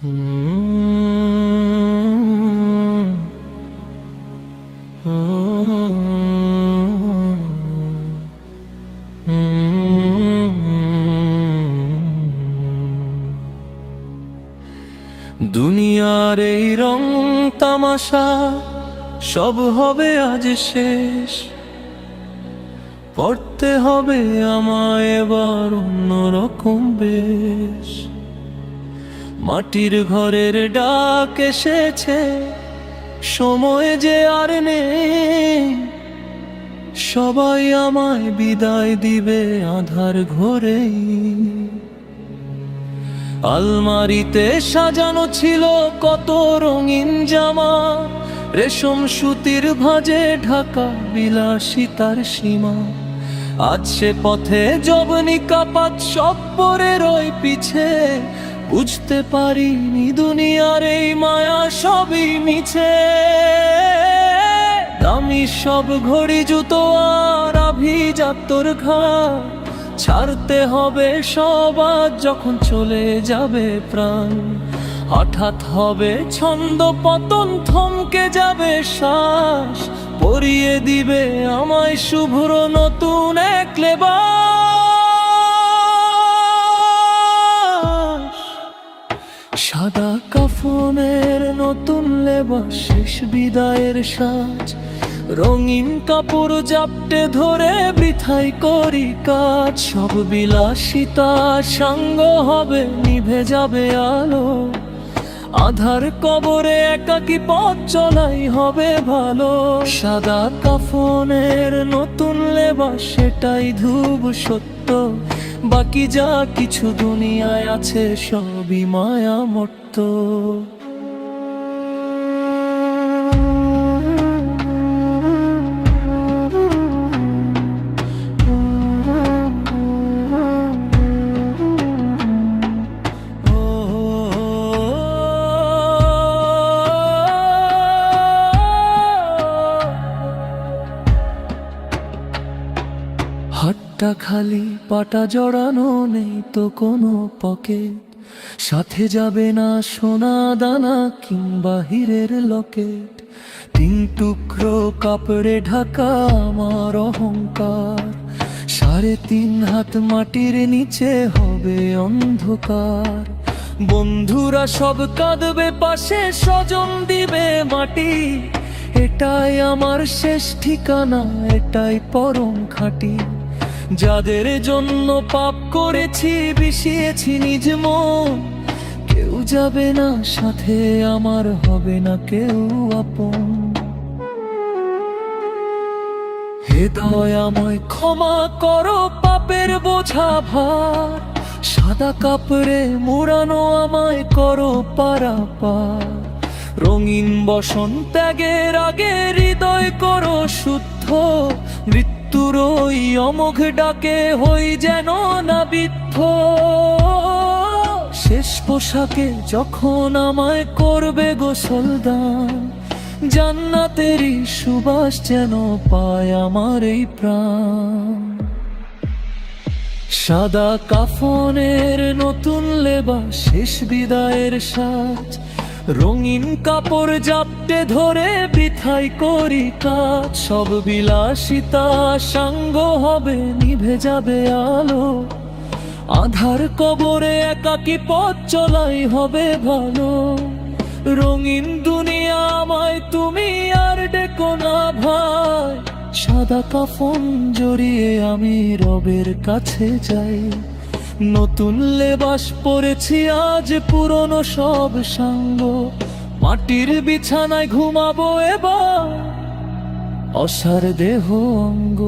দুনিয়ার এই রং তামাশা সব হবে আজ শেষ, পড়তে হবে আমায় এবার অন্যরকম বেশ। মাটির ঘরের ডাক এসেছে, সময় যে আর নেই, সবাই আমায় বিদায় দিবে আধার ঘরেই। আলমারিতে সাজানো ছিল কত রঙিন জামা, রেশম সুতির ভাঁজে ঢাকা বিলাসিতার সীমা। আজ সে পথে যবনিকা পাত সব পরে রয় পিছে, বুঝতে পারিনি দুনিয়ার এই মায়া সবই মিছে। দামি সব ঘড়ি জুতো আর আভিজাত্যর ঘাট ছাড়তে হবে সব আজ যখন চলে যাবে প্রাণ। হঠাৎ হবে ছন্দ পতন, থমকে যাবে শ্বাস, পরিয়ে দিবে আমায় শুভ্র নতুন এক লেবাস। সাদা কাফনের নতুন লেবাস, শেষ বিদায়ের সাজ। রঙিন কাপড় জাপটে ধরে বৃথাই করি কাজ। সব বিলাসিতা সাঙ্গ হবে, নিভে যাবে আলো। আধার কবরে একাকী পথ চলাই হবে ভালো। সাদা কাফনের নতুন লেবাস, সেটাই ধ্রুব সত্য। বাকি যা কিছু দুনিয়ায় আছে সবই মায়া মর্ত। হাতটা খালি, পাটা জড়ানো, নেই তো কোনো পকেট। সাথে যাবে না সোনা দানা কিংবা হীরের লকেট। 3 টুকরো কাপড়ে ঢাকা আমার অহংকার। 3.5 হাত মাটির নিচে হবে অন্ধকার। বন্ধুরা সব কাঁদবে পাশে, স্বজন দিবে মাটি। এটাই আমার শেষ ঠিকানা, এটাই পরম খাঁটি। যাদের জন্য পাপ করেছি, বিষিয়েছি নিজ মন, কেউ যাবে না সাথে, আমার হবে না কেউ আপন। হে দয়াময় ক্ষমা করো পাপের বোঝা ভার। সাদা কাপড়ে মোড়ানো আমায় করো পারাপার। রঙিন বসন ত্যাগের আগে হৃদয় করো শুদ্ধ। মৃত্যুর ওই অমোঘ ডাকে হই যেন না বিদ্ধ। শেষ পোশাকে যখন আমায় করবে গোসল দান, জান্নাতেরই সুবাস যেন পায় আমার এই প্রাণ। সাদা কাফনের নতুন লেবাস, শেষ বিদায়ের সাজ। রঙিন কাপড় জাপটে ধরে বৃথাই করি কাজ। সব বিলাসিতা সাঙ্গ হবে, নিভে যাবে আলো। আধার কবরে একাকী পথ চলাই হবে ভালো। রঙিন দুনিয়া আমায় তুমি আর ডেকো না ভাই। সাদা কাফন জড়িয়ে আমি রবের কাছে যাই। নতুন লেবাস পরেছি আজ, পুরনো সব সাঙ্গ। মাটির বিছানায় ঘুমাবো এবার, অসার দেহ অঙ্গ।